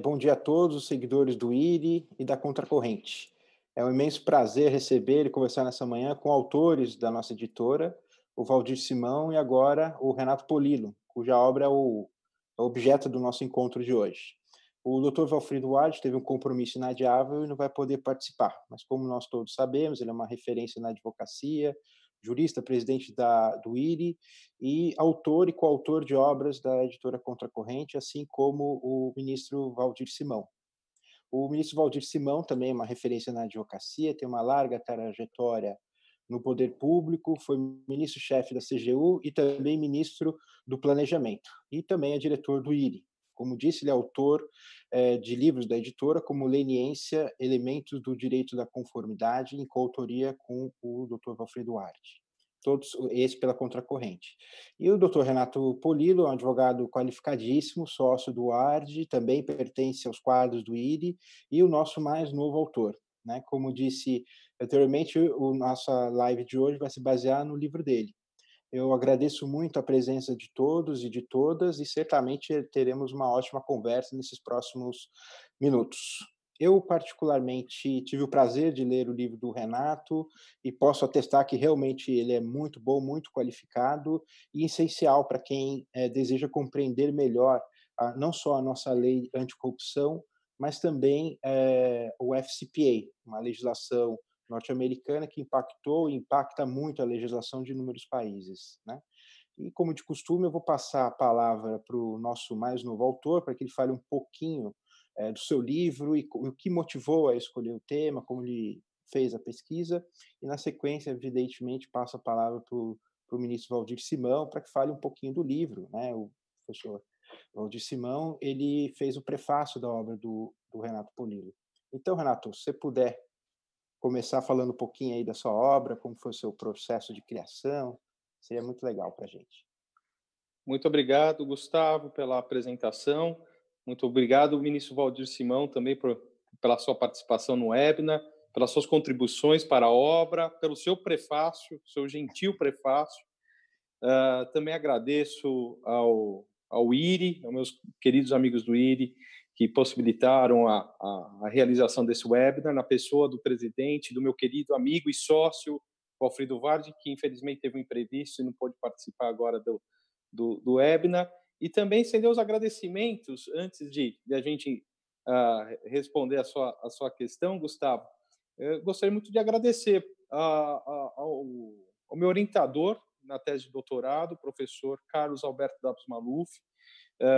Bom dia a todos os seguidores do IRI e da Contracorrente. É um imenso prazer receber e conversar nessa manhã com autores da nossa editora, o Valdir Simão e agora o Renato Polillo, cuja obra é o objeto do nosso encontro de hoje. O Dr. Valfrido Ward teve um compromisso inadiável e não vai poder participar, mas como nós todos sabemos, ele é uma referência na advocacia, jurista, presidente do IRI e autor e coautor de obras da editora Contracorrente, assim como o ministro Valdir Simão. O ministro Valdir Simão também é uma referência na advocacia, tem uma larga trajetória no poder público, foi ministro-chefe da CGU e também ministro do Planejamento, e também é diretor do IRI. Como disse, ele é autor de livros da editora, como Leniência, Elementos do Direito da Conformidade, em coautoria com o Dr. Valfrido Arte. Todos esse pela Contracorrente. E o Dr. Renato Polillo é um advogado qualificadíssimo, sócio do ARD, também pertence aos quadros do IRI, e o nosso mais novo autor. Né? Como disse anteriormente, a nossa live de hoje vai se basear no livro dele. Eu agradeço muito a presença de todos e de todas e certamente teremos uma ótima conversa nesses próximos minutos. Eu, particularmente, tive o prazer de ler o livro do Renato e posso atestar que realmente ele é muito bom, muito qualificado e essencial para quem deseja compreender melhor não só a nossa lei anticorrupção, mas também o FCPA, uma legislação norte-americana que impactou e impacta muito a legislação de inúmeros países, né? E, como de costume, eu vou passar a palavra para o nosso mais novo autor, para que ele fale um pouquinho do seu livro e o que motivou a escolher o tema, como ele fez a pesquisa, e, na sequência, evidentemente, passo a palavra para o ministro Valdir Simão, para que fale um pouquinho do livro, né? O professor Valdir Simão, ele fez o prefácio da obra do Renato Polillo. Então, Renato, se você puder começar falando um pouquinho aí da sua obra, como foi o seu processo de criação, seria muito legal para a gente. Muito obrigado, Gustavo, pela apresentação. Muito obrigado, ministro Valdir Simão, também pela sua participação no webinar, pelas suas contribuições para a obra, pelo seu prefácio, seu gentil prefácio. Também agradeço ao IRI, aos meus queridos amigos do IRI, que possibilitaram a realização desse webinar, na pessoa do presidente, do meu querido amigo e sócio, Valfrido Vardi, que infelizmente teve um imprevisto e não pôde participar agora do webinar, e também estender os agradecimentos, antes de a gente responder a sua questão, Gustavo. Eu gostaria muito de agradecer ao meu orientador na tese de doutorado, o professor Carlos Alberto Dabos Maluf.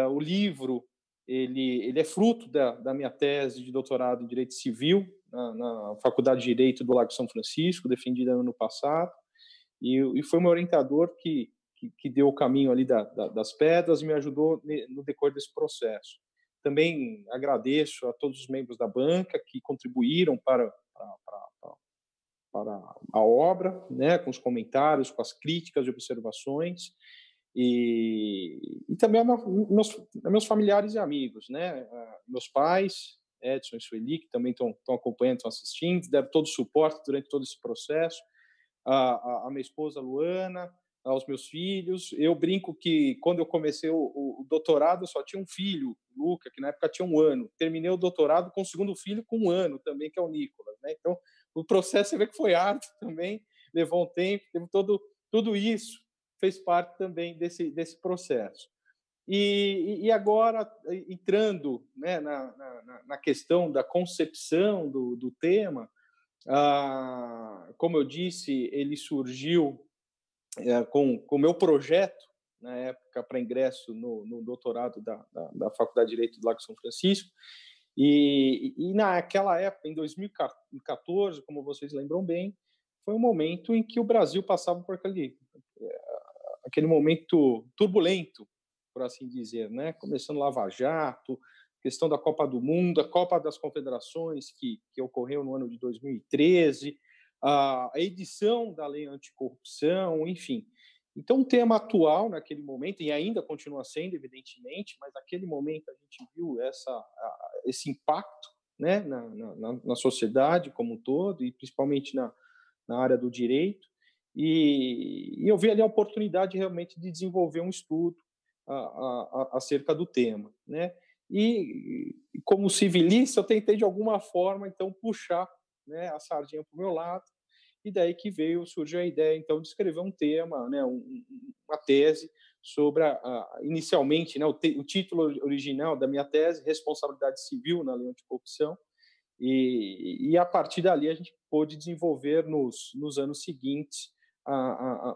O livro ele é fruto da minha tese de doutorado em Direito Civil, na Faculdade de Direito do Lago São Francisco, defendida no ano passado, e foi meu orientador que deu o caminho ali das pedras e me ajudou no decorrer desse processo. Também agradeço a todos os membros da banca que contribuíram para a obra, né, com os comentários, com as críticas e observações, e também a meus familiares e amigos, né, meus pais, Edson e Sueli, que também estão acompanhando, estão assistindo, deram todo o suporte durante todo esse processo, a minha esposa Luana, aos meus filhos. Eu brinco que quando eu comecei o doutorado, eu só tinha um filho, Luca, que na época tinha 1 ano. Terminei o doutorado com o segundo filho com 1 ano também, que é o Nicolas, né? Então, o processo, você vê que foi árduo também, levou um tempo, teve tudo isso, fez parte também desse processo. E agora, entrando, né, na questão da concepção do tema, como eu disse, ele surgiu com o meu projeto, na época, para ingresso no doutorado da Faculdade de Direito do Lago São Francisco, e naquela época, em 2014, como vocês lembram bem, foi um momento em que o Brasil passava por aquele momento turbulento, por assim dizer, né? Começando Lava Jato, questão da Copa do Mundo, a Copa das Confederações, que ocorreu no ano de 2013, a edição da lei anticorrupção, enfim. Então, um tema atual naquele momento, e ainda continua sendo, evidentemente, mas naquele momento a gente viu esse impacto, né, na sociedade como um todo, e principalmente na área do direito, e eu vi ali a oportunidade realmente de desenvolver um estudo acerca do tema, né? E como civilista, eu tentei, de alguma forma, então, puxar, né, a sardinha para o meu lado, e daí que surgiu a ideia, então, de escrever um tema, né, uma tese sobre, inicialmente, né, o título original da minha tese, Responsabilidade Civil na Lei Anticorrupção, e a partir dali a gente pôde desenvolver nos anos seguintes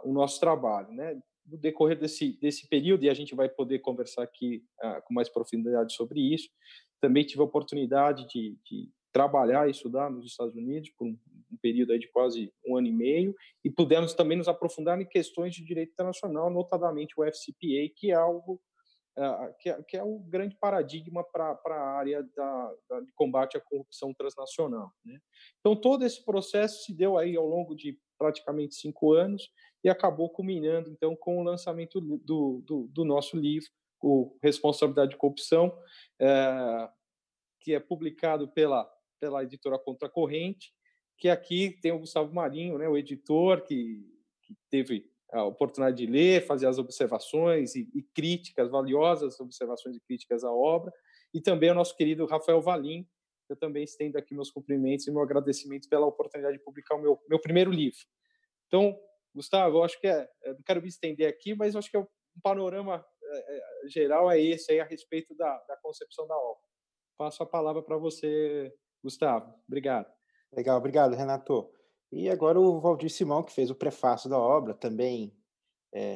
o nosso trabalho, né? No decorrer desse período, e a gente vai poder conversar aqui com mais profundidade sobre isso, também tive a oportunidade de trabalhar e estudar nos Estados Unidos por um período aí de quase um ano e meio, e pudemos também nos aprofundar em questões de direito internacional, notadamente o FCPA, que é algo que é o grande paradigma para a área de combate à corrupção transnacional, né? Então, todo esse processo se deu aí ao longo de praticamente 5 anos e acabou culminando, então, com o lançamento do nosso livro, o Responsabilidade de Corrupção, que é publicado pela editora Contracorrente, que aqui tem o Gustavo Marinho, né, o editor, que teve a oportunidade de ler, fazer as observações e críticas, valiosas observações e críticas à obra, e também o nosso querido Rafael Valim. Eu também estendo aqui meus cumprimentos e meu agradecimento pela oportunidade de publicar o meu primeiro livro. Então, Gustavo, eu acho que eu não quero me estender aqui, mas eu acho que um panorama geral é esse aí a respeito da concepção da obra. Passo a palavra para você, Gustavo. Obrigado. Legal, obrigado, Renato. E agora o Valdir Simão, que fez o prefácio da obra, também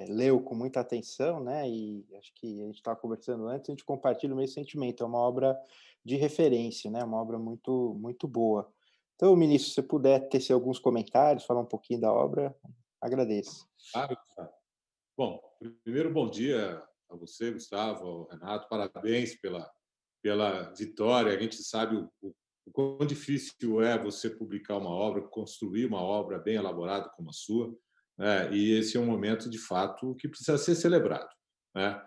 leu com muita atenção, né? E acho que a gente estava conversando antes, a gente compartilha o mesmo sentimento. É uma obra de referência, né? Uma obra muito, muito boa. Então, ministro, se você puder tecer alguns comentários, falar um pouquinho da obra, agradeço. Claro, Gustavo. Bom, primeiro, bom dia a você, Gustavo, ao Renato. Parabéns pela vitória. A gente sabe o quão difícil é você publicar uma obra, construir uma obra bem elaborada como a sua, né? E esse é um momento, de fato, que precisa ser celebrado, né?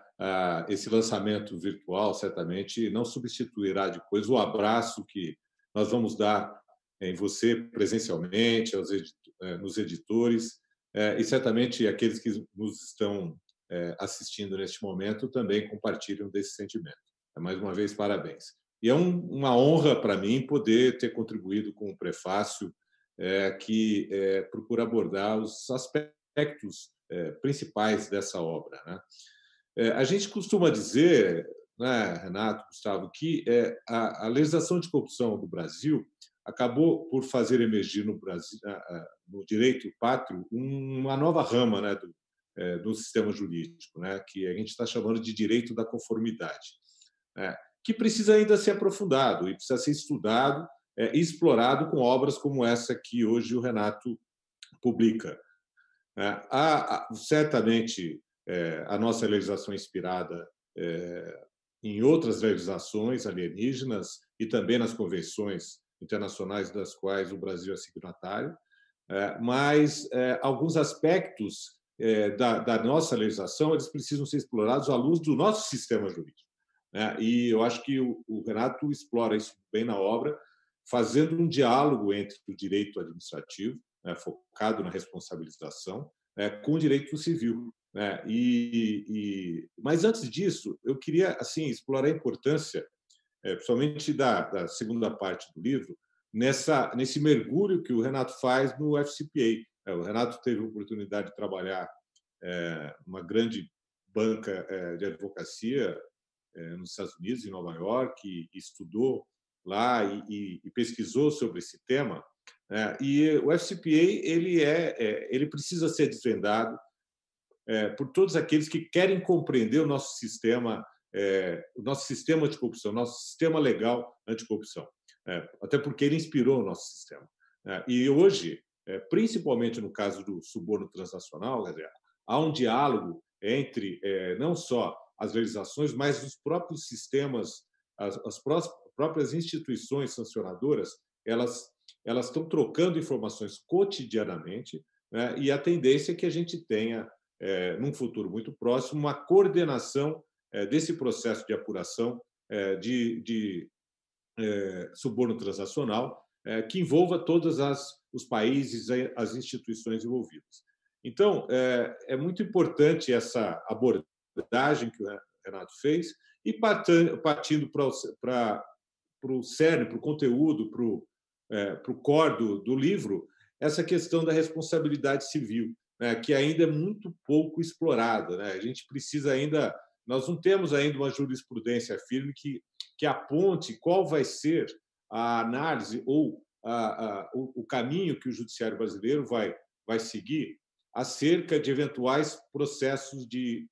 Esse lançamento virtual certamente não substituirá depois o abraço que nós vamos dar em você presencialmente, nos editores, e certamente aqueles que nos estão assistindo neste momento também compartilham desse sentimento. Mais uma vez, parabéns. E é uma honra para mim poder ter contribuído com o prefácio que procura abordar os aspectos principais dessa obra, né? A gente costuma dizer, né, Renato, Gustavo, que a legislação de corrupção do Brasil acabou por fazer emergir no Brasil, no direito pátrio, uma nova rama, né, do sistema jurídico, né, que a gente está chamando de direito da conformidade, que precisa ainda ser aprofundado e precisa ser estudado e explorado com obras como essa que hoje o Renato publica. Certamente, a nossa legislação é inspirada em outras legislações alienígenas e também nas convenções internacionais das quais o Brasil é signatário, mas alguns aspectos da nossa legislação eles precisam ser explorados à luz do nosso sistema jurídico, né? E eu acho que o Renato explora isso bem na obra, fazendo um diálogo entre o direito administrativo, focado na responsabilização, com o direito civil, né? Mas antes disso, eu queria assim explorar a importância, principalmente da segunda parte do livro, nesse mergulho que o Renato faz no FCPA. O Renato teve a oportunidade de trabalhar numa grande banca de advocacia nos Estados Unidos, em Nova York, e estudou lá e pesquisou sobre esse tema. E o FCPA ele precisa ser desvendado por todos aqueles que querem compreender o nosso sistema anticorrupção, nosso sistema legal anticorrupção, até porque ele inspirou o nosso sistema. E hoje, principalmente no caso do suborno transnacional, há um diálogo entre não só as legislações, mas os próprios sistemas, as próprias instituições sancionadoras, elas estão trocando informações cotidianamente, né? E a tendência é que a gente tenha, num futuro muito próximo, uma coordenação desse processo de apuração de suborno transnacional que envolva todos os países, as instituições envolvidas. Então, é muito importante essa abordagem que o Renato fez E partindo para o cerne, para o conteúdo, para o core do livro, essa questão da responsabilidade civil, né, que ainda é muito pouco explorada, né? A gente precisa ainda, nós não temos ainda uma jurisprudência firme que aponte qual vai ser a análise ou o caminho que o judiciário brasileiro vai seguir acerca de eventuais processos de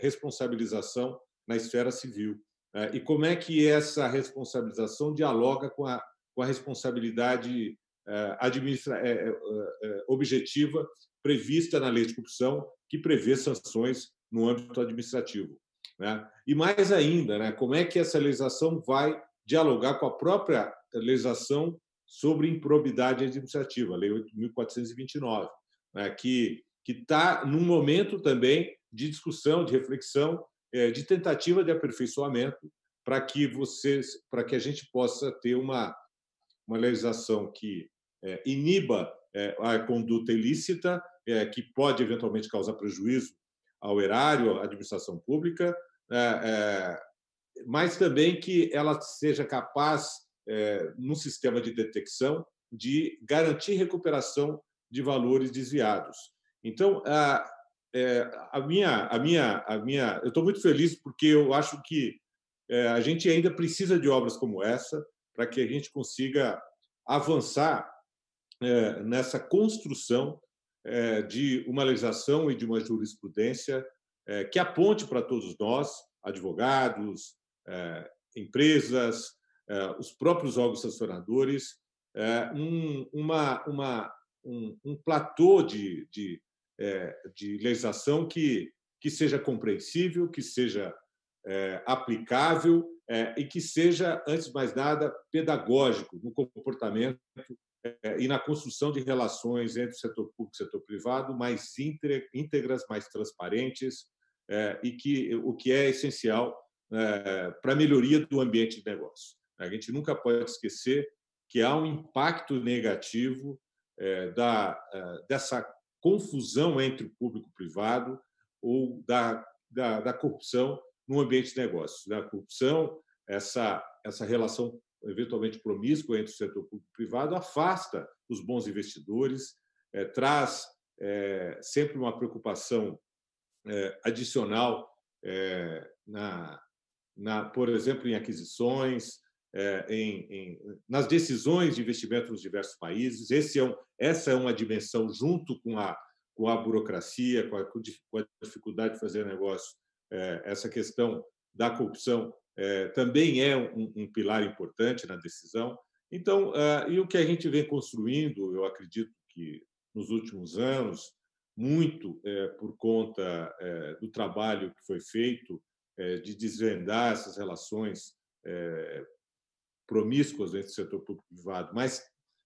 responsabilização na esfera civil. E como é que essa responsabilização dialoga com a responsabilidade objetiva prevista na lei de corrupção, que prevê sanções no âmbito administrativo, né? E mais ainda, né, como é que essa legislação vai dialogar com a própria legislação sobre improbidade administrativa, a Lei 8.429, né, que está num momento também de discussão, de reflexão, de tentativa de aperfeiçoamento para que a gente possa ter uma legislação que iniba a conduta ilícita, que pode eventualmente causar prejuízo ao erário, à administração pública, mas também que ela seja capaz, num sistema de detecção, de garantir recuperação de valores desviados. Então, eu estou muito feliz porque eu acho que a gente ainda precisa de obras como essa para que a gente consiga avançar nessa construção de uma legislação e de uma jurisprudência que aponte para todos nós, advogados, empresas, os próprios órgãos sancionadores, um platô de legislação que seja compreensível, que seja aplicável e que seja, antes de mais nada, pedagógico no comportamento e na construção de relações entre o setor público e o setor privado mais íntegras, mais transparentes, o que é essencial para a melhoria do ambiente de negócio. A gente nunca pode esquecer que há um impacto negativo dessa confusão entre o público e o privado ou da corrupção no ambiente de negócios. A corrupção, essa relação eventualmente promíscua entre o setor público e privado, afasta os bons investidores, traz sempre uma preocupação adicional, por exemplo, em aquisições, nas decisões de investimento nos diversos países. Essa é uma dimensão, junto com a burocracia, com a dificuldade de fazer negócio. Essa questão da corrupção também é um pilar importante na decisão. Então, e o que a gente vem construindo, eu acredito que nos últimos anos, muito por conta do trabalho que foi feito de desvendar essas relações promíscuas entre o setor público e privado, mas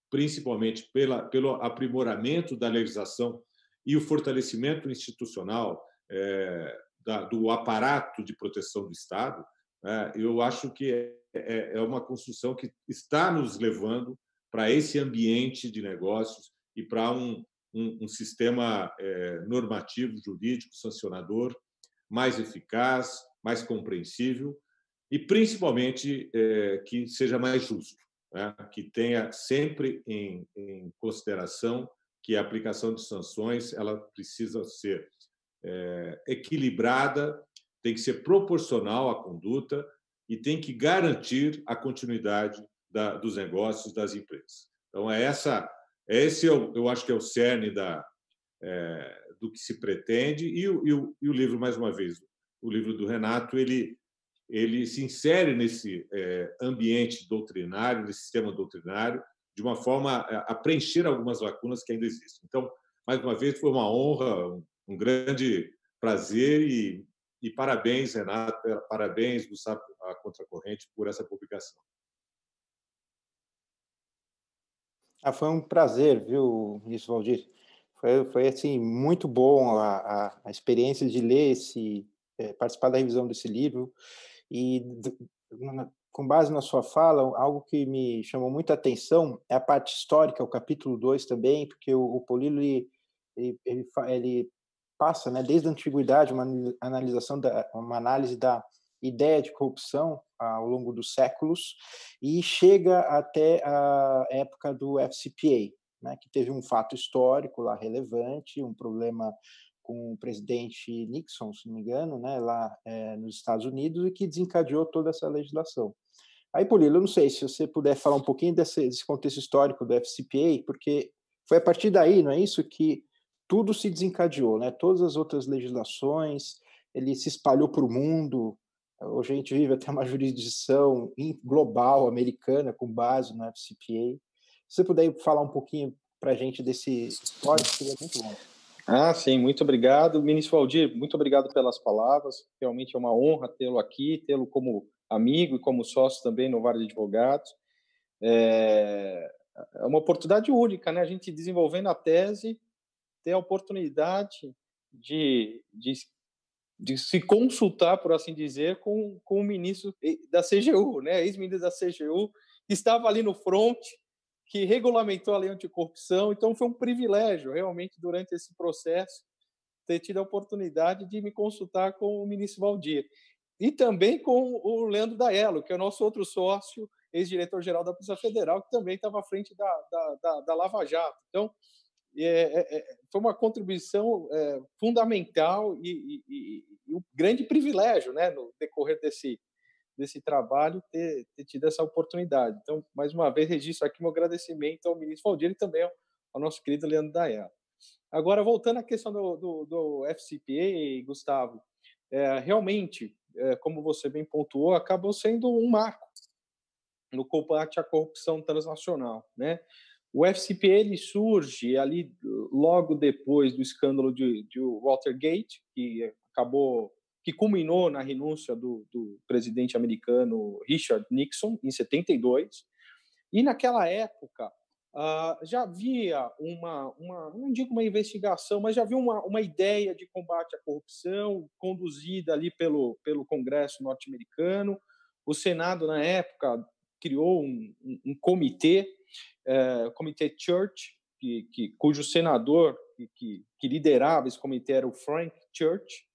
principalmente pelo aprimoramento da legislação e o fortalecimento institucional do aparato de proteção do Estado. Eu acho que é uma construção que está nos levando para esse ambiente de negócios e para um sistema normativo, jurídico, sancionador mais eficaz, mais compreensível e, principalmente, que seja mais justo, né? Que tenha sempre em consideração que a aplicação de sanções ela precisa ser equilibrada, tem que ser proporcional à conduta e tem que garantir a continuidade dos negócios das empresas. Então, esse eu acho que é o cerne do que se pretende. E o livro, mais uma vez, o livro do Renato, ele se insere nesse ambiente doutrinário, nesse sistema doutrinário, de uma forma a preencher algumas lacunas que ainda existem. Então, mais uma vez, foi uma honra, um grande prazer e parabéns, Renato, parabéns, Gustavo, a Contracorrente, por essa publicação. Foi um prazer, viu, isso, Valdir? Foi assim, muito bom a experiência de ler participar da revisão desse livro. E, com base na sua fala, algo que me chamou muita atenção é a parte histórica, o capítulo 2 também, porque o Polillo ele passa, né, desde a antiguidade, uma análise da ideia de corrupção ao longo dos séculos e chega até a época do FCPA, né, que teve um fato histórico lá relevante, um problema com o presidente Nixon, se não me engano, né, lá nos Estados Unidos, e que desencadeou toda essa legislação. Aí, Polilo, eu não sei se você puder falar um pouquinho desse contexto histórico do FCPA, porque foi a partir daí, não é isso, que tudo se desencadeou, né? Todas as outras legislações, ele se espalhou para o mundo. Hoje a gente vive até uma jurisdição global americana com base no FCPA. Se você puder falar um pouquinho para a gente desse histórico, seria muito bom. Sim, muito obrigado. Ministro Waldir, muito obrigado pelas palavras. Realmente é uma honra tê-lo aqui, tê-lo como amigo e como sócio também no Vale de Advogados. É uma oportunidade única, né? A gente desenvolvendo a tese, ter a oportunidade de se consultar, por assim dizer, com o ministro da CGU, né? Ex-ministro da CGU, que estava ali no front, que regulamentou a lei anticorrupção. Então, foi um privilégio, realmente, durante esse processo, ter tido a oportunidade de me consultar com o ministro Waldir. E também com o Leandro Daello, que é o nosso outro sócio, ex-diretor-geral da Polícia Federal, que também estava à frente da Lava Jato. Então, foi uma contribuição fundamental e um grande privilégio, né, no decorrer desse trabalho, ter tido essa oportunidade. Então, mais uma vez, registro aqui meu agradecimento ao ministro Waldir e também ao nosso querido Leandro Daello. Agora, voltando à questão do FCPA, Gustavo, realmente, como você bem pontuou, acabou sendo um marco no combate à corrupção transnacional, né? O FCPA ele surge ali logo depois do escândalo de Watergate, que culminou na renúncia do presidente americano Richard Nixon em 72. E naquela época já havia não digo uma investigação, mas já havia uma ideia de combate à corrupção conduzida ali pelo Congresso norte-americano. O Senado na época criou um comitê, o Comitê Church, cujo senador que liderava esse comitê era o Frank Church,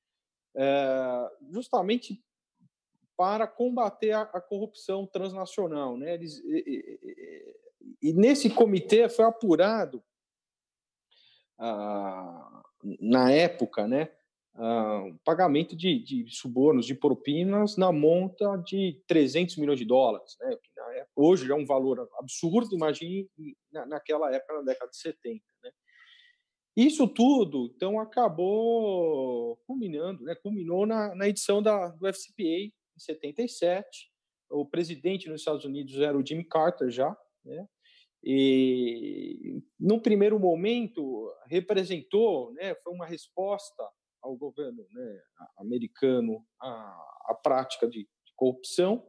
justamente para combater a corrupção transnacional, né? E nesse comitê foi apurado, na época, né, pagamento de subornos, de propinas na monta de $300 milhões, né? Hoje é um valor absurdo, imagine naquela época, na década de 70. Né? Isso tudo, então, acabou culminando, né? Culminou na edição do FCPA, em 77. O presidente nos Estados Unidos era o Jimmy Carter já, né? E, no primeiro momento, representou, né, foi uma resposta ao governo, né, americano à prática de corrupção,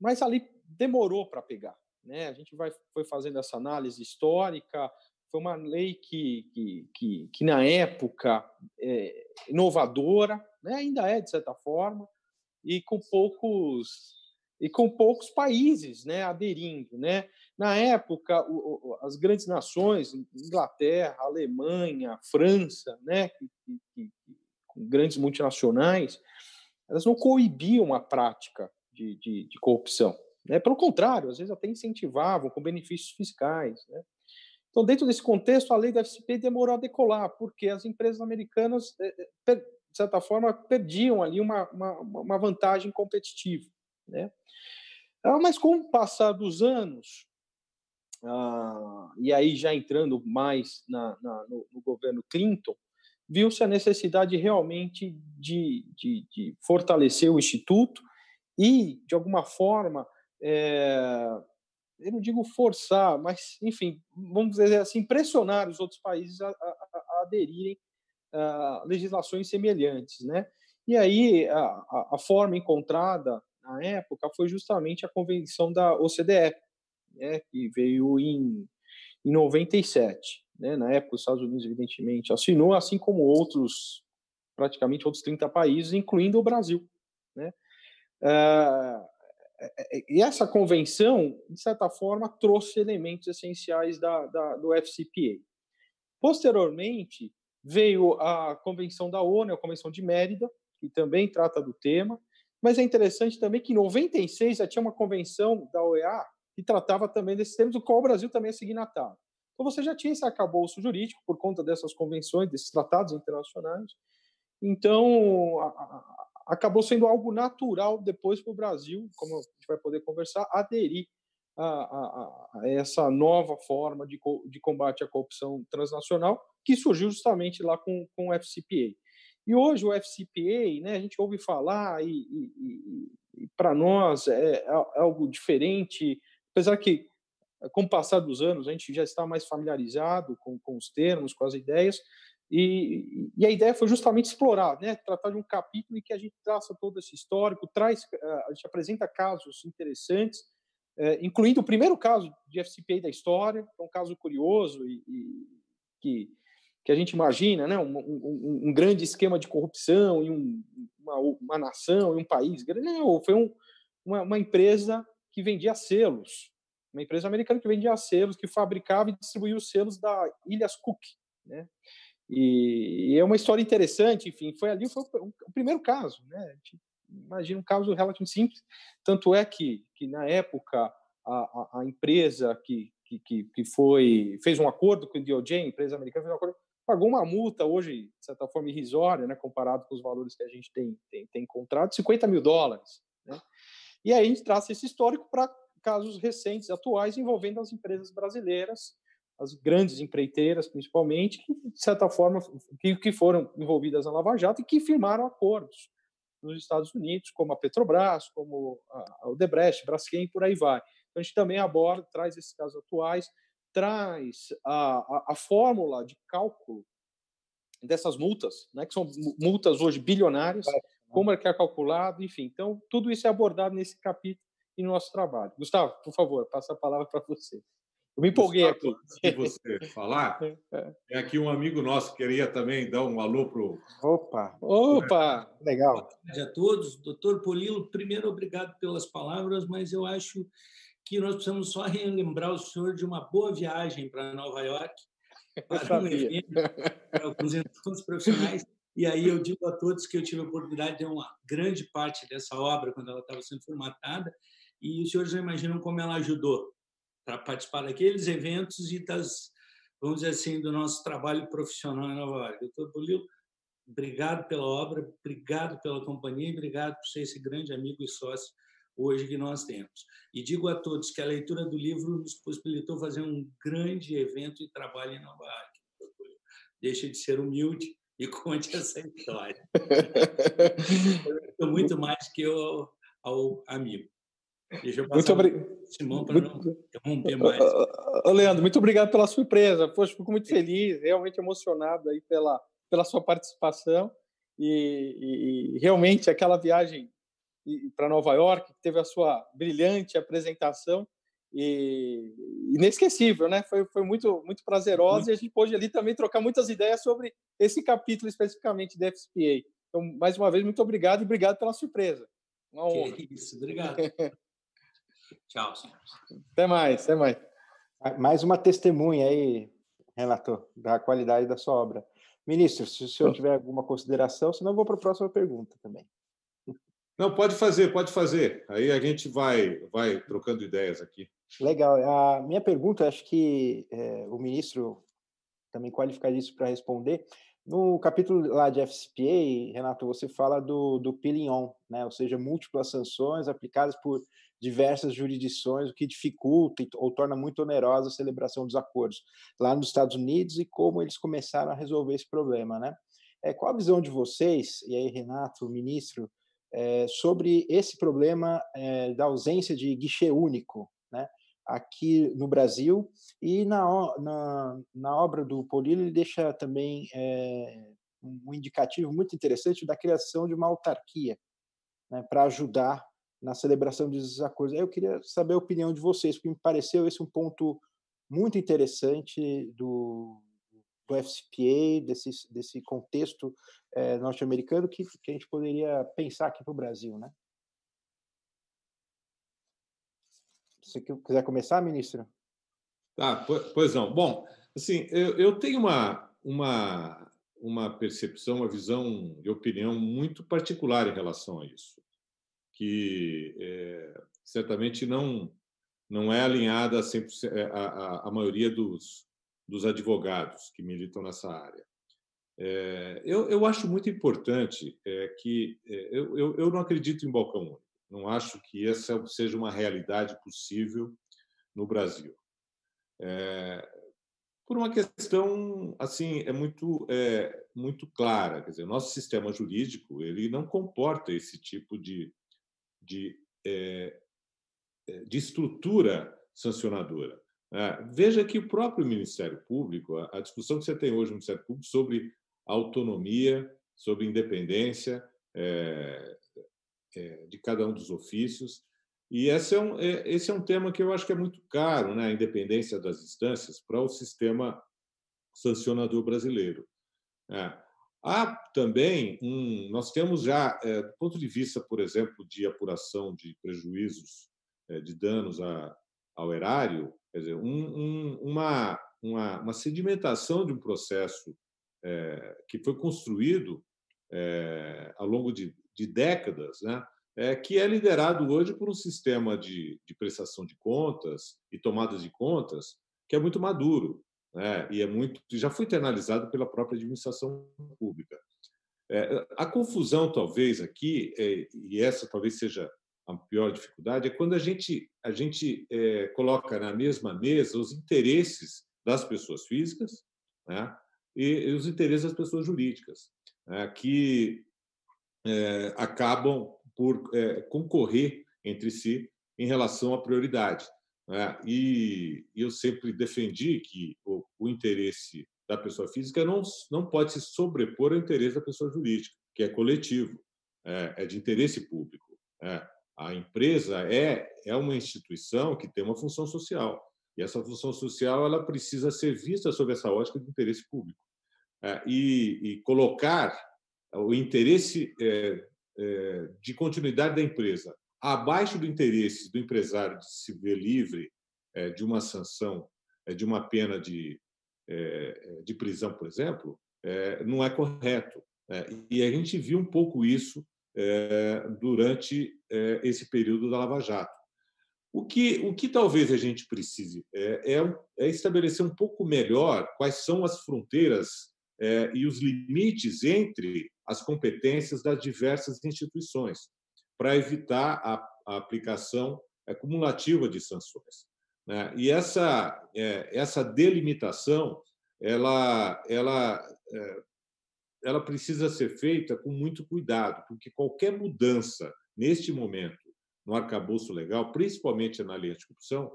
mas ali demorou para pegar. Né? A gente foi fazendo essa análise histórica. Foi uma lei que na época, inovadora, né? Ainda é, de certa forma, e com poucos países, né, aderindo. Né? Na época, as grandes nações, Inglaterra, Alemanha, França, né, com grandes multinacionais, elas não coibiam a prática de corrupção. Né? Pelo contrário, às vezes até incentivavam com benefícios fiscais. Né? Então, dentro desse contexto, a lei da FCPA demorou a decolar, porque as empresas americanas, de certa forma, perdiam ali uma vantagem competitiva. Né? Mas com o passar dos anos, e aí já entrando mais no governo Clinton, viu-se a necessidade realmente de fortalecer o Instituto e, de alguma forma, eu não digo forçar, mas, enfim, vamos dizer assim, pressionar os outros países a aderirem a legislações semelhantes. Né? E aí a forma encontrada na época foi justamente a convenção da OCDE, né, que veio em 97. Né? Na época, os Estados Unidos, evidentemente, assinou, assim como praticamente outros 30 países, incluindo o Brasil. Né? E essa convenção, de certa forma, trouxe elementos essenciais do FCPA. Posteriormente, veio a Convenção da ONU, a Convenção de Mérida, que também trata do tema, mas é interessante também que em 96 já tinha uma convenção da OEA que tratava também desses termos, do qual o Brasil também é signatário. Então você já tinha esse arcabouço jurídico por conta dessas convenções, desses tratados internacionais. Então, acabou sendo algo natural depois para o Brasil, como a gente vai poder conversar, aderir a essa nova forma de combate à corrupção transnacional, que surgiu justamente lá com o FCPA. E hoje o FCPA, né, a gente ouve falar e para nós é algo diferente, apesar que, com o passar dos anos, a gente já está mais familiarizado com os termos, com as ideias, e a ideia foi justamente explorar, né, tratar de um capítulo em que a gente traça todo esse histórico, a gente apresenta casos interessantes, incluindo o primeiro caso de FCPA da história, que é um caso curioso que a gente imagina, né, um grande esquema de corrupção em uma nação, em um país. Não, foi uma empresa que vendia selos, uma empresa americana que vendia selos, que fabricava e distribuía os selos da Ilhas Cook, né? E é uma história interessante, enfim, foi o primeiro caso, né? A gente imagina um caso relativamente simples, tanto é que na época a empresa que fez um acordo com o DOJ, a empresa americana fez um acordo, pagou uma multa hoje, de certa forma, irrisória, né, comparado com os valores que a gente tem encontrado, $50 mil, né? E aí a gente traça esse histórico para casos recentes, atuais, envolvendo as empresas brasileiras, as grandes empreiteiras, principalmente, que, de certa forma, que foram envolvidas na Lava Jato e que firmaram acordos nos Estados Unidos, como a Petrobras, como a Odebrecht, Braskem, por aí vai. Então, a gente também aborda, traz esses casos atuais, traz a fórmula de cálculo dessas multas, né, que são multas hoje bilionárias, como é que é calculado, enfim. Então, tudo isso é abordado nesse capítulo e no nosso trabalho. Gustavo, por favor, passa a palavra para você. Eu me empolguei Gustavo, aqui. Antes de você falar, é aqui um amigo nosso que queria também dar um alô para o... Opa! Legal. Boa tarde a todos. Doutor Polilo, primeiro, obrigado pelas palavras, mas eu acho que nós precisamos só relembrar o senhor de uma boa viagem para Nova York, para um evento, para alguns encontros profissionais. E aí eu digo a todos que eu tive a oportunidade de ter uma grande parte dessa obra quando ela estava sendo formatada, e os senhores já imaginam como ela ajudou para participar daqueles eventos e vamos dizer assim, do nosso trabalho profissional em Nova York. Doutor Polilo, obrigado pela obra, obrigado pela companhia, obrigado por ser esse grande amigo e sócio hoje que nós temos. E digo a todos que a leitura do livro nos possibilitou fazer um grande evento e trabalho em Nova York. Deixe de ser humilde e conte essa história. Eu muito mais que eu ao amigo. Deixa eu passar o Simão para não interromper mais. Leandro, muito obrigado pela surpresa. Poxa, fico muito feliz, realmente emocionado aí pela sua participação e realmente aquela viagem para Nova York, que teve a sua brilhante apresentação e inesquecível, né? Foi muito, muito prazerosa e a gente pôde ali também trocar muitas ideias sobre esse capítulo especificamente da FCPA. Então, mais uma vez, muito obrigado e obrigado pela surpresa. Uma honra. Que isso, obrigado. Tchau, senhores. Até mais, até mais. Mais uma testemunha aí, relator, da qualidade da sua obra. Ministro, se o senhor tiver alguma consideração, senão eu vou para a próxima pergunta também. Não, pode fazer, pode fazer. Aí a gente vai trocando ideias aqui. Legal. A minha pergunta, acho que o ministro também qualificadíssimo para responder. No capítulo lá de FCPA, Renato, você fala do peeling on, né? Ou seja, múltiplas sanções aplicadas por diversas jurisdições, o que dificulta ou torna muito onerosa a celebração dos acordos lá nos Estados Unidos e como eles começaram a resolver esse problema, né? Qual a visão de vocês, e aí, Renato, ministro, sobre esse problema da ausência de guichê único, né, aqui no Brasil, e na obra do Polilo ele deixa também um indicativo muito interessante da criação de uma autarquia, né, para ajudar na celebração desses acordos. Eu queria saber a opinião de vocês, porque me pareceu esse um ponto muito interessante do FCPA, desse contexto norte-americano que a gente poderia pensar aqui para o Brasil, né? Se você quiser começar, ministro? Tá, pois não. Bom, assim, eu tenho uma percepção, uma visão e opinião muito particular em relação a isso. que certamente não é alinhada a 100%, a maioria dos advogados que militam nessa área. Eu acho muito importante que eu não acredito em balcão único, não acho que essa seja uma realidade possível no Brasil. Por uma questão assim muito clara, quer dizer, o nosso sistema jurídico ele não comporta esse tipo de estrutura sancionadora. Veja que o próprio Ministério Público, a discussão que você tem hoje no Ministério Público sobre autonomia, sobre independência de cada um dos ofícios, e esse é um tema que eu acho que é muito caro, né? A independência das instâncias para o sistema sancionador brasileiro. Há também nós temos já, do ponto de vista, por exemplo, de apuração de prejuízos, de danos ao erário, quer dizer, uma sedimentação de um processo que foi construído ao longo de décadas, né? Que é liderado hoje por um sistema de prestação de contas e tomadas de contas que é muito maduro, né? E já foi internalizado pela própria administração pública. A confusão, talvez, aqui, e essa talvez seja a pior dificuldade, é quando a gente coloca na mesma mesa os interesses das pessoas físicas, né? E os interesses das pessoas jurídicas, que acabam por concorrer entre si em relação à prioridade. E eu sempre defendi que o interesse da pessoa física não pode se sobrepor ao interesse da pessoa jurídica, que é coletivo, é de interesse público. A empresa é uma instituição que tem uma função social, e essa função social ela precisa ser vista sob essa ótica do interesse público. E colocar o interesse de continuidade da empresa abaixo do interesse do empresário de se ver livre de uma sanção, de uma pena de prisão, por exemplo, não é correto. E a gente viu um pouco isso durante esse período da Lava Jato. O que talvez a gente precise é estabelecer um pouco melhor quais são as fronteiras e os limites entre as competências das diversas instituições, para evitar a aplicação cumulativa de sanções, né? E essa delimitação ela precisa ser feita com muito cuidado, porque qualquer mudança neste momento no arcabouço legal, principalmente na lei anticorrupção,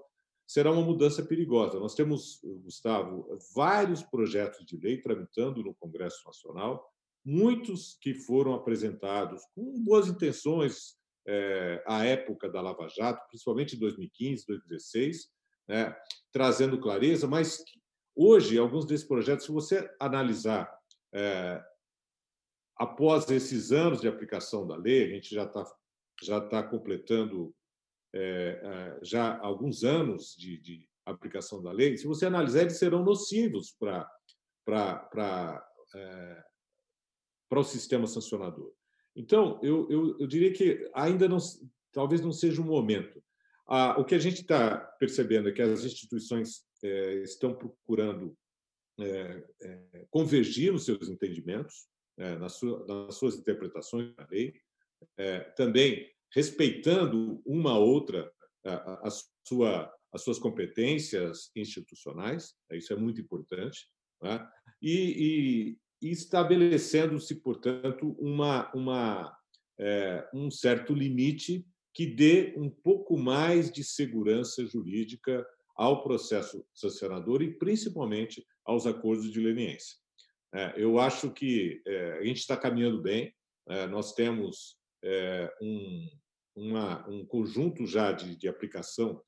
será uma mudança perigosa. Nós temos, Gustavo, vários projetos de lei tramitando no Congresso Nacional, muitos que foram apresentados com boas intenções à época da Lava Jato, principalmente em 2015, 2016, né, trazendo clareza, mas hoje, alguns desses projetos, se você analisar após esses anos de aplicação da lei, a gente já está completando já alguns anos de aplicação da lei, se você analisar, eles serão nocivos para o sistema sancionador. Então, eu diria que ainda talvez não seja o momento. O que a gente está percebendo é que as instituições estão procurando convergir nos seus entendimentos, nas suas interpretações da lei, também respeitando uma outra as suas competências institucionais, isso é muito importante, né? E estabelecendo-se, portanto, um certo limite que dê um pouco mais de segurança jurídica ao processo sancionador e, principalmente, aos acordos de leniência. Eu acho que a gente está caminhando bem, nós temos um conjunto já de aplicação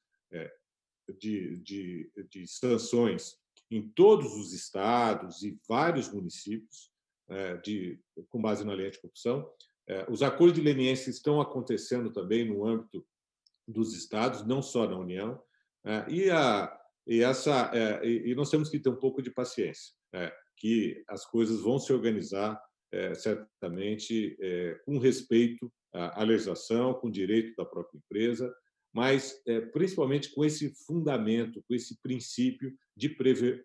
de sanções em todos os estados e vários municípios com base na lei anticorrupção. Os acordos de leniência estão acontecendo também no âmbito dos estados, não só na União, e nós temos que ter um pouco de paciência, que as coisas vão se organizar certamente com respeito à legislação, com o direito da própria empresa, mas principalmente com esse fundamento, com esse princípio de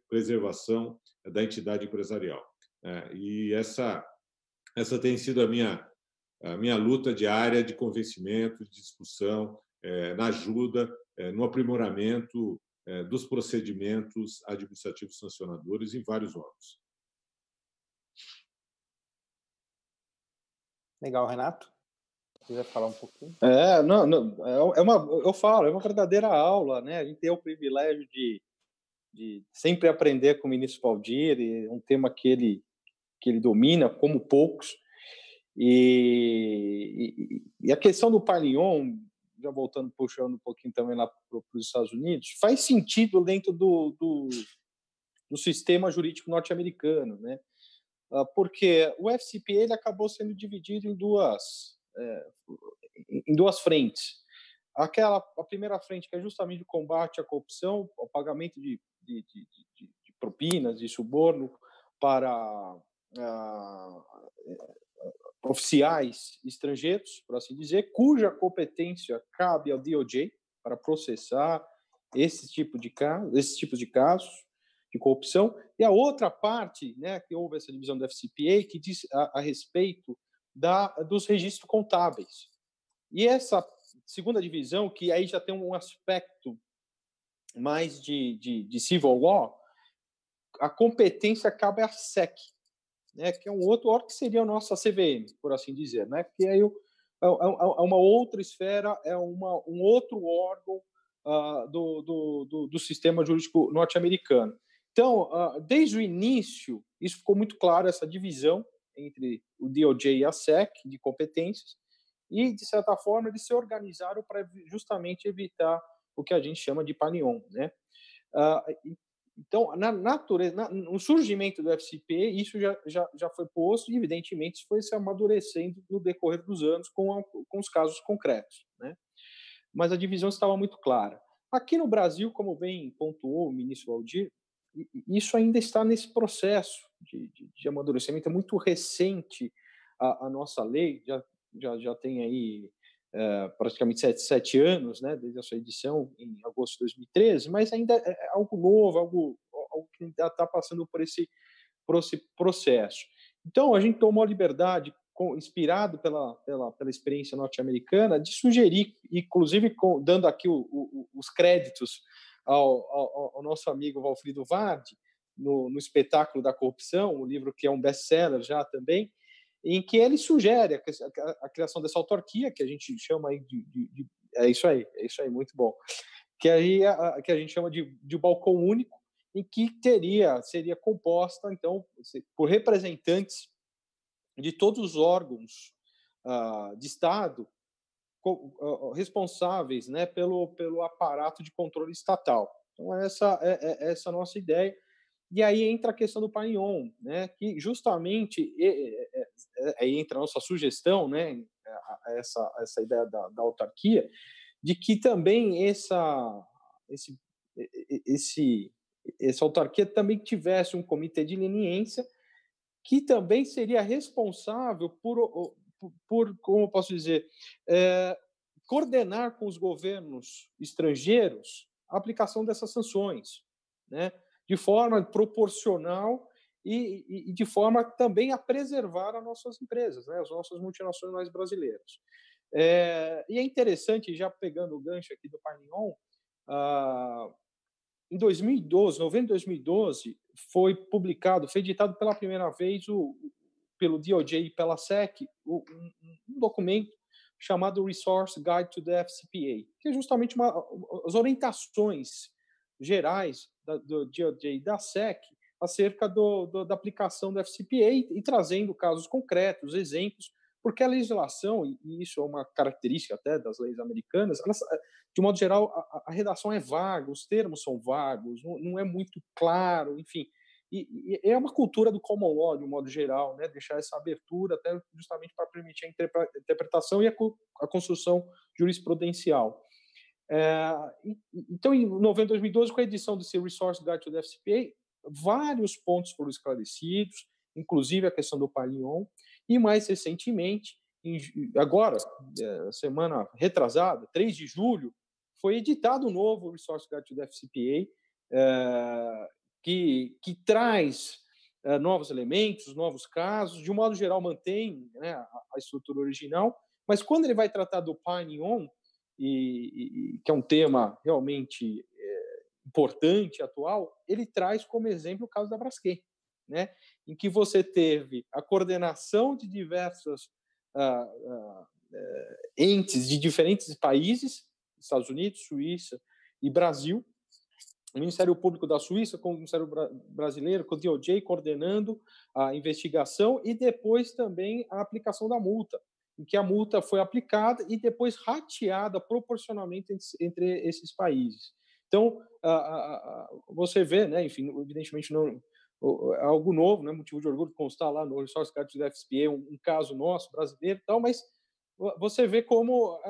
preservação da entidade empresarial. E essa tem sido a minha luta diária de convencimento, de discussão, na ajuda, no aprimoramento dos procedimentos administrativos sancionadores em vários órgãos. Legal, Renato. Se quiser falar um pouquinho. É uma verdadeira aula, né? A gente tem o privilégio de sempre aprender com o ministro Valdir, um tema que ele domina como poucos. E a questão do Pagnon, já voltando, puxando um pouquinho também lá para os Estados Unidos, faz sentido dentro do sistema jurídico norte-americano, né? Porque o FCPA ele acabou sendo dividido em duas frentes. A primeira frente, que é justamente o combate à corrupção, o pagamento de propinas, de suborno para oficiais estrangeiros, por assim dizer, cuja competência cabe ao DOJ para processar esses tipos de casos de corrupção. E a outra parte, né, que houve essa divisão do FCPA, que diz a respeito dos registros contábeis. E essa segunda divisão, que aí já tem um aspecto mais de civil law, a competência cabe à SEC, né, que é um outro órgão que seria a nossa CVM, por assim dizer, né, que aí é uma outra esfera, é um outro órgão do sistema jurídico norte-americano. Então, desde o início, isso ficou muito claro, essa divisão entre o DOJ e a SEC de competências, e, de certa forma, eles se organizaram para justamente evitar o que a gente chama de Pagnon, né? Então, na natureza, no surgimento do FCPA, isso já foi posto e, evidentemente, isso foi se amadurecendo no decorrer dos anos com os casos concretos, né? Mas a divisão estava muito clara. Aqui no Brasil, como bem pontuou o ministro Valdir, isso ainda está nesse processo de amadurecimento. É muito recente a nossa lei, já tem aí praticamente 7 anos, né, desde a sua edição em agosto de 2013, mas ainda é algo novo, algo que ainda está passando por esse processo. Então, a gente tomou a liberdade, inspirado pela experiência norte-americana, de sugerir, inclusive dando aqui os créditos ao nosso amigo Valfrido Vardi, no Espetáculo da Corrupção, um livro que é um best-seller já também, em que ele sugere a criação dessa autarquia, que a gente chama aí é isso aí, muito bom, que a gente chama de balcão único, em que seria composta, então, por representantes de todos os órgãos de Estado responsáveis, né, pelo aparato de controle estatal. Então, essa é a nossa ideia. E aí entra a questão do Pagnon, né, que justamente aí entra a nossa sugestão, né, essa ideia da autarquia, de que também essa autarquia também tivesse um comitê de leniência que também seria responsável por como eu posso dizer, coordenar com os governos estrangeiros a aplicação dessas sanções, né, de forma proporcional e de forma também a preservar as nossas empresas, né, as nossas multinacionais brasileiras. E é interessante, já pegando o gancho aqui do Pagnon, em 2012, novembro de 2012, foi editado pela primeira vez pelo DOJ e pela SEC um documento chamado Resource Guide to the FCPA, que é justamente as orientações gerais do DOJ e da SEC acerca da aplicação do FCPA e trazendo casos concretos, exemplos, porque a legislação, e isso é uma característica até das leis americanas, de modo geral, a redação é vaga, os termos são vagos, não é muito claro, enfim. E é uma cultura do common law, de um modo geral, né, deixar essa abertura até justamente para permitir a interpretação e a construção jurisprudencial. Então, em novembro de 2012, com a edição desse Resource Guide to the FCPA, vários pontos foram esclarecidos, inclusive a questão do Palion, e mais recentemente, agora, semana retrasada, 3 de julho, foi editado um novo Resource Guide to the FCPA, que traz novos elementos, novos casos, de um modo geral mantém, né, a estrutura original, mas quando ele vai tratar do Palion, que é um tema realmente importante, atual, ele traz como exemplo o caso da Braskem, né, em que você teve a coordenação de diversas entes de diferentes países, Estados Unidos, Suíça e Brasil, o Ministério Público da Suíça com o Ministério Brasileiro, com o DOJ, coordenando a investigação e depois também a aplicação da multa, em que a multa foi aplicada e depois rateada proporcionalmente entre esses países. Então, você vê, né, enfim, evidentemente não é algo novo, né, motivo de orgulho constar lá no Resource Guide da FCPA um caso nosso, brasileiro e tal, mas você vê como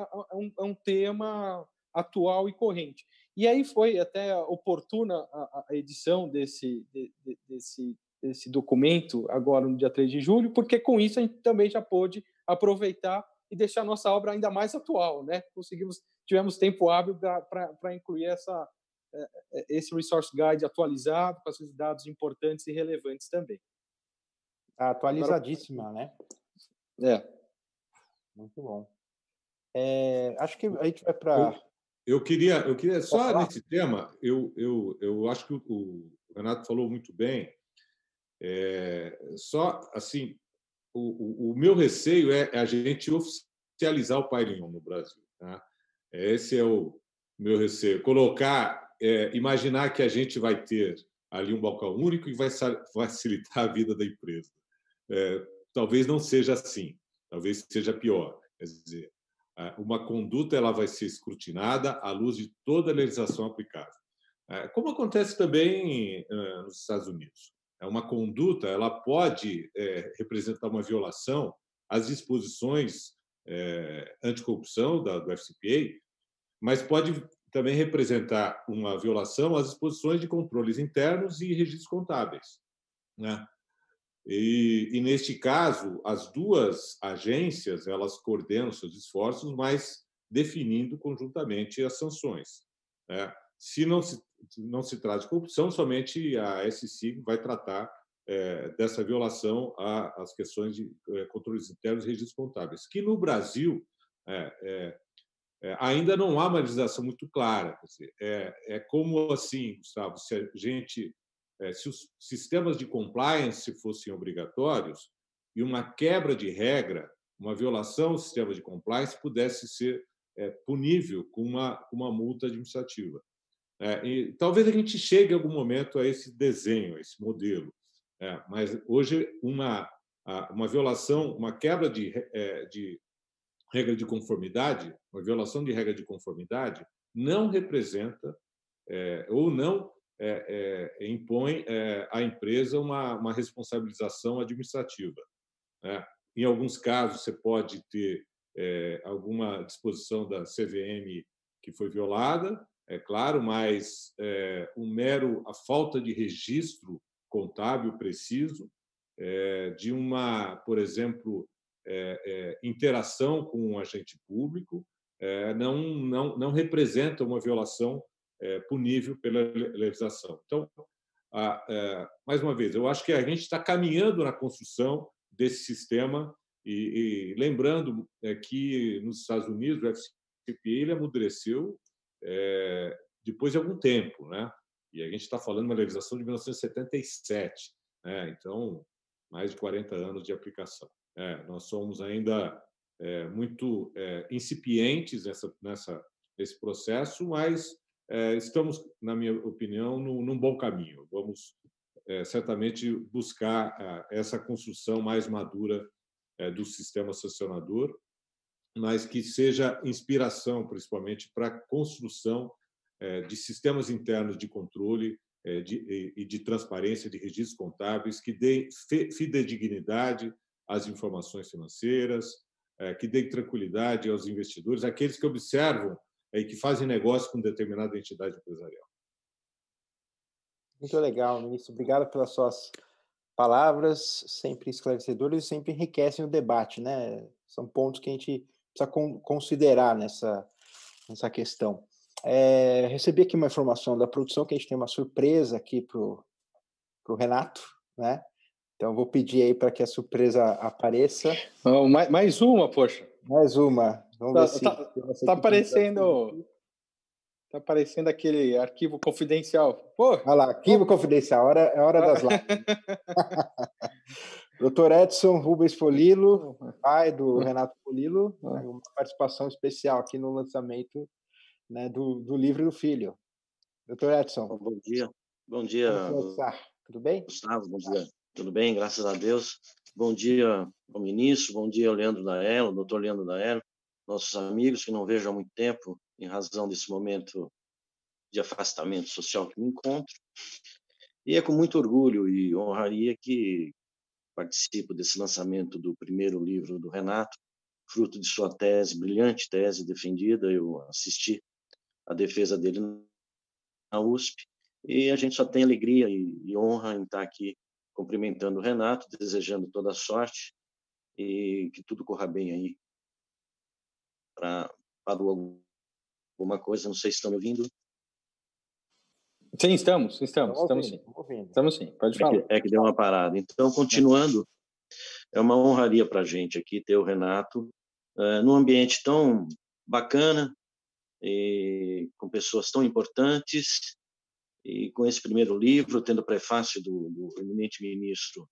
é um tema atual e corrente. E aí foi até oportuna a edição desse documento agora no dia 3 de julho, porque com isso a gente também já pôde aproveitar e deixar a nossa obra ainda mais atual, né? Tivemos tempo hábil para incluir esse Resource Guide atualizado, com esses dados importantes e relevantes também. Atualizadíssima, né? Muito bom. Acho que a gente vai para... Eu queria só nesse tema, eu acho que o Renato falou muito bem. Só assim, o meu receio é a gente oficializar o Palion no Brasil. Tá? Esse é o meu receio. Imaginar que a gente vai ter ali um balcão único e vai facilitar a vida da empresa. Talvez não seja assim, talvez seja pior. Quer dizer, uma conduta ela vai ser escrutinada à luz de toda a legislação aplicável. Como acontece também nos Estados Unidos. Uma conduta ela pode representar uma violação às disposições anticorrupção do FCPA, mas pode também representar uma violação às disposições de controles internos e registros contábeis, né? E neste caso, as duas agências elas coordenam seus esforços, mas definindo conjuntamente as sanções, né? Se não se trata de corrupção, somente a SCIG vai tratar dessa violação às questões de controles internos e registros contábeis, que no Brasil ainda não há uma legislação muito clara. Quer dizer, como assim, Gustavo, se os sistemas de compliance fossem obrigatórios e uma quebra de regra, uma violação do sistema de compliance pudesse ser punível com uma multa administrativa. E talvez a gente chegue em algum momento a esse desenho, a esse modelo. Mas hoje uma violação, uma quebra de regra de conformidade, uma violação de regra de conformidade não representa ou não impõe à empresa uma responsabilização administrativa, né? Em alguns casos, você pode ter alguma disposição da CVM que foi violada, é claro, mas a falta de registro contábil preciso, de por exemplo, interação com um agente público, não representa uma violação punível pela legislação. Então, mais uma vez, eu acho que a gente está caminhando na construção desse sistema e lembrando que nos Estados Unidos o FCPA ele amadureceu depois de algum tempo, né? E a gente está falando de uma legislação de 1977, né? Então, mais de 40 anos de aplicação. Nós somos ainda muito incipientes nesse processo, mas estamos, na minha opinião, num bom caminho. Vamos certamente buscar essa construção mais madura do sistema sancionador, mas que seja inspiração, principalmente, para a construção de sistemas internos de controle e de transparência de registros contábeis que dê fidedignidade às informações financeiras, que dê tranquilidade aos investidores, aqueles que observam e que fazem negócio com determinada entidade empresarial. Muito legal, ministro. Obrigado pelas suas palavras sempre esclarecedoras e sempre enriquecem o debate, né? São pontos que a gente precisa considerar nessa questão. Recebi aqui uma informação da produção que a gente tem uma surpresa aqui para o Renato, né? Então, vou pedir aí para que a surpresa apareça. Oh, mais uma, poxa. Mais uma. Vamos ver se... Tá aparecendo aquele arquivo confidencial. Pô, olha lá, arquivo confidencial. É hora das lives. Dr. Edson Rubens Polillo, pai do Renato Polillo, uma participação especial aqui no lançamento, né, do livro do filho. Dr. Edson. Bom dia. Bom dia. Tudo bem? Gustavo, bom dia. Tudo bem, graças a Deus. Bom dia ao ministro, bom dia ao Leandro Daello, doutor Leandro Daello, nossos amigos que não vejo há muito tempo, em razão desse momento de afastamento social que me encontro. E é com muito orgulho e honraria que participo desse lançamento do primeiro livro do Renato, fruto de sua tese, brilhante tese defendida. Eu assisti a defesa dele na USP, e a gente só tem alegria e honra em estar aqui cumprimentando o Renato, desejando toda a sorte e que tudo corra bem aí para alguma coisa. Não sei se estão me ouvindo. Sim, estamos sim. Estamos sim, pode falar. É que deu uma parada. Então, continuando, é uma honraria para a gente aqui ter o Renato num ambiente tão bacana, e com pessoas tão importantes, e com esse primeiro livro, tendo o prefácio do eminente ministro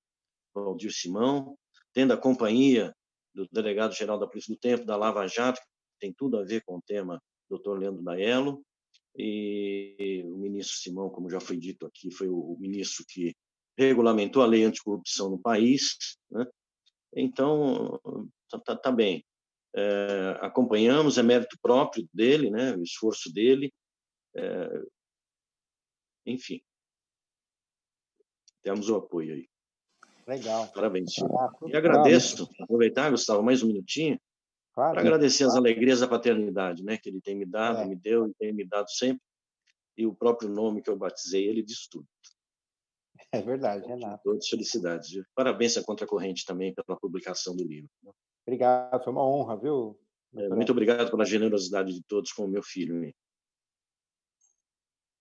Valdir Simão, tendo a companhia do delegado-geral da Polícia do Tempo, da Lava Jato, que tem tudo a ver com o tema Dr. Leandro Daello, e o ministro Simão, como já foi dito aqui, foi o ministro que regulamentou a lei anticorrupção no país, né? Então, tá bem. Acompanhamos, é mérito próprio dele, né? O esforço dele, enfim, temos o apoio aí. Legal. Parabéns, senhor. E agradeço, aproveitar, Gustavo, mais um minutinho, para agradecer as alegrias da paternidade, né, que ele tem me dado, me deu e tem me dado sempre, e o próprio nome que eu batizei ele diz tudo. É verdade, Renato. Todas felicidades. Viu? Parabéns à Contracorrente também pela publicação do livro. Obrigado, foi uma honra, viu? Muito obrigado pela generosidade de todos com o meu filho.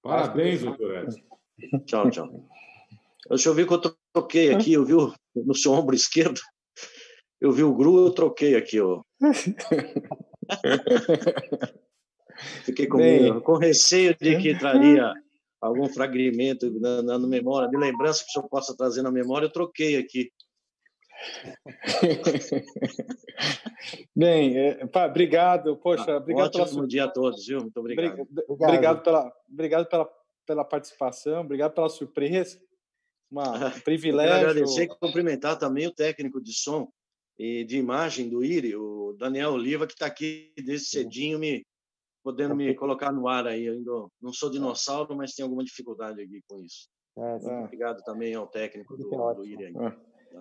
Parabéns, doutor Edson. Tchau, tchau. Deixa eu ver que eu troquei aqui, eu vi no seu ombro esquerdo, eu vi o GRU, eu troquei aqui, ó. Fiquei com receio de que traria algum fragmento na memória, de lembrança que o senhor possa trazer na memória, eu troquei aqui. Bem, obrigado, poxa, obrigado ótimo dia a todos, viu? Muito obrigado. Obrigado pela participação, obrigado pela surpresa, um privilégio. Eu quero agradecer e cumprimentar também o técnico de som e de imagem do IRI, o Daniel Oliva, que está aqui desde cedinho, podendo me colocar no ar aí. Eu ainda não sou dinossauro, mas tenho alguma dificuldade aqui com isso. Obrigado também ao técnico do IRI aí.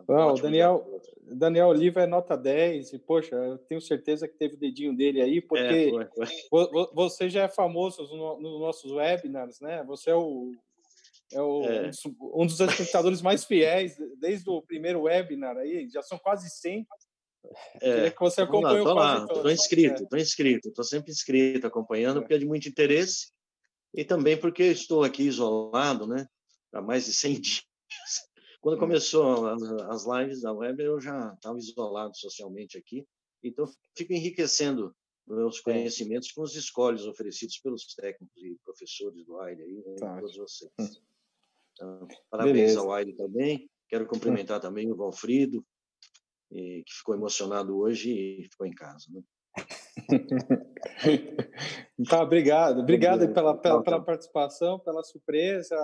O Daniel Oliva é nota 10 e, poxa, eu tenho certeza que teve o dedinho dele aí, porque você já é famoso nos nossos webinars, né? Você é um dos espectadores mais fiéis desde o primeiro webinar aí, já são quase 100. Queria que você acompanhou quase todos. Estou inscrito, estou sempre inscrito, acompanhando, porque é de muito interesse e também porque estou aqui isolado, né? Há mais de 100 dias. Quando começou as lives da web, eu já estava isolado socialmente aqui, então fico enriquecendo meus conhecimentos com os escolhos oferecidos pelos técnicos e professores do AIRE aí, né, todos vocês. Então, parabéns ao AIRE também. Quero cumprimentar também o Valfrido, que ficou emocionado hoje e ficou em casa, né? Tá, obrigado pela participação, pela surpresa.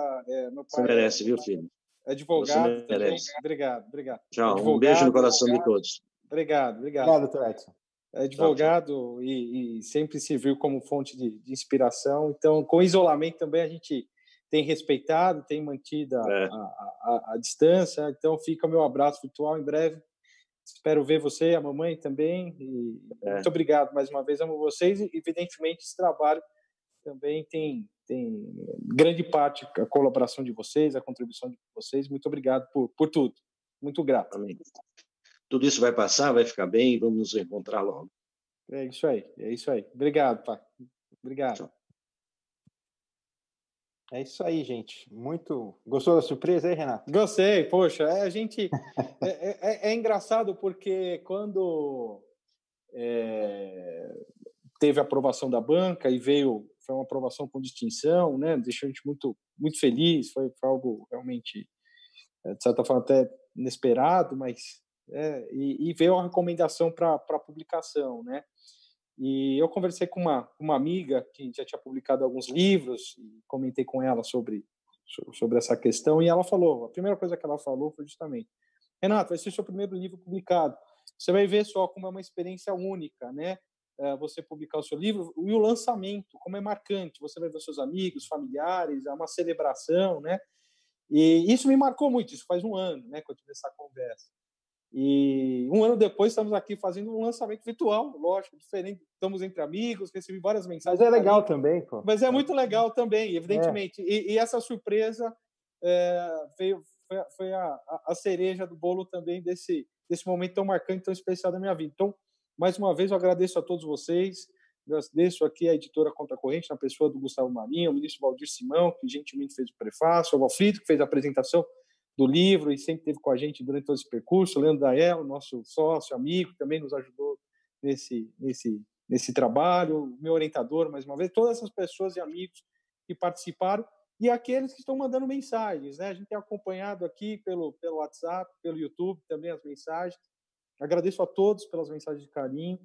Meu pai você merece, viu, filho? Advogado também. Obrigado. Tchau, advogado, um beijo no coração de todos. Obrigado. Obrigado, doutor Edson. Advogado e sempre serviu como fonte de inspiração. Então, com isolamento também a gente tem respeitado, tem mantido a distância. Então, fica o meu abraço virtual em breve. Espero ver você, a mamãe também. E muito obrigado mais uma vez, amo vocês. E, evidentemente, esse trabalho também tem grande parte a colaboração de vocês, a contribuição de vocês. Muito obrigado por tudo. Muito grato. Amém. Tudo isso vai passar, vai ficar bem e vamos nos encontrar logo. É isso aí. Obrigado, pai. Obrigado. Tchau. É isso aí, gente. Muito. Gostou da surpresa aí, Renato? Gostei, poxa. A gente. É engraçado porque quando teve a aprovação da banca e foi uma aprovação com distinção, né? Deixou a gente muito, muito feliz. Foi algo realmente, de certa forma, até inesperado, mas. E veio a recomendação para publicação, né? E eu conversei com uma amiga que já tinha publicado alguns livros e comentei com ela sobre essa questão, e ela falou, a primeira coisa que ela falou foi justamente: Renato, vai ser seu primeiro livro publicado. Você vai ver só como é uma experiência única, né? Você publicar o seu livro e o lançamento, como é marcante. Você vai ver seus amigos, familiares, é uma celebração, né? E isso me marcou muito. Isso faz um ano, né, que eu tive essa conversa. E um ano depois estamos aqui fazendo um lançamento virtual, lógico, diferente. Estamos entre amigos, recebi várias mensagens. Mas é legal também, pô. Mas é muito legal também, evidentemente. E essa surpresa foi a cereja do bolo também desse momento tão marcante, tão especial da minha vida. Então, mais uma vez, eu agradeço a todos vocês. Agradeço aqui a editora Contra a Corrente, na pessoa do Gustavo Marinho, o ministro Valdir Simão, que gentilmente fez o prefácio, o Valfrido, que fez a apresentação do livro e sempre esteve com a gente durante todo esse percurso, o Leandro Daello, nosso sócio, amigo, também nos ajudou nesse trabalho, o meu orientador, mais uma vez, todas essas pessoas e amigos que participaram e aqueles que estão mandando mensagens, né? A gente tem acompanhado aqui pelo WhatsApp, pelo YouTube também as mensagens. Agradeço a todos pelas mensagens de carinho.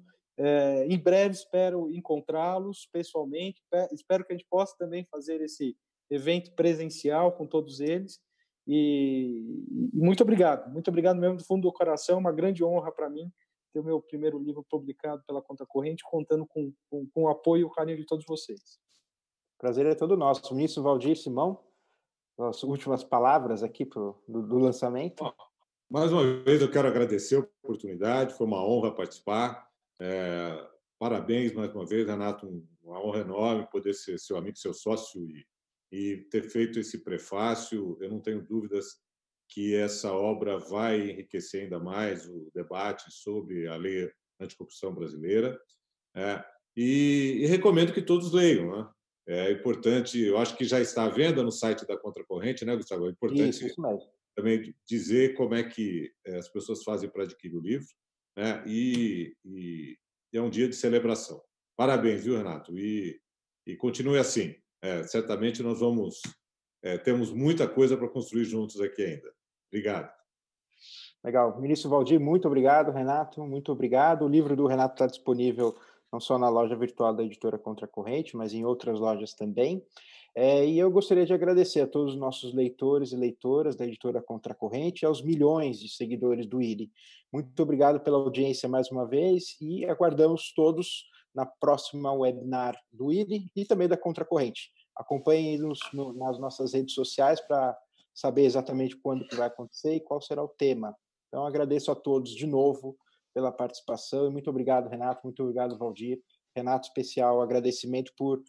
Em breve espero encontrá-los pessoalmente, espero que a gente possa também fazer esse evento presencial com todos eles. E muito obrigado mesmo do fundo do coração, uma grande honra para mim ter o meu primeiro livro publicado pela Contra a Corrente, contando com o apoio e o carinho de todos vocês. Prazer é todo nosso. Ministro Valdir Simão, as últimas palavras aqui do lançamento. Mais uma vez eu quero agradecer a oportunidade, foi uma honra participar. Parabéns mais uma vez, Renato, uma honra enorme poder ser seu amigo, seu sócio e ter feito esse prefácio. Eu não tenho dúvidas que essa obra vai enriquecer ainda mais o debate sobre a lei anticorrupção brasileira. E recomendo que todos leiam, né? É importante, eu acho que já está à venda no site da Contra a Corrente, né, Gustavo? É importante isso mesmo. Também dizer como é que as pessoas fazem para adquirir o livro, né? E é um dia de celebração. Parabéns, viu, Renato? E continue assim. Certamente nós temos muita coisa para construir juntos aqui ainda. Obrigado. Legal. Ministro Valdir, muito obrigado. Renato, muito obrigado. O livro do Renato está disponível não só na loja virtual da editora Contra a Corrente, mas em outras lojas também. E eu gostaria de agradecer a todos os nossos leitores e leitoras da editora Contra a Corrente e aos milhões de seguidores do IRI. Muito obrigado pela audiência mais uma vez e aguardamos todos na próxima webinar do IRI e também da Contra a Corrente. Acompanhem-nos nas nossas redes sociais para saber exatamente quando que vai acontecer e qual será o tema. Então, agradeço a todos de novo pela participação e muito obrigado, Renato, muito obrigado, Valdir. Renato, especial agradecimento por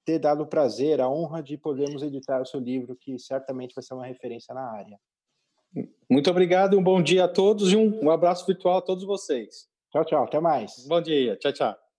ter dado o prazer, a honra de podermos editar o seu livro, que certamente vai ser uma referência na área. Muito obrigado, um bom dia a todos e um abraço virtual a todos vocês. Tchau, tchau, até mais. Bom dia, tchau, tchau.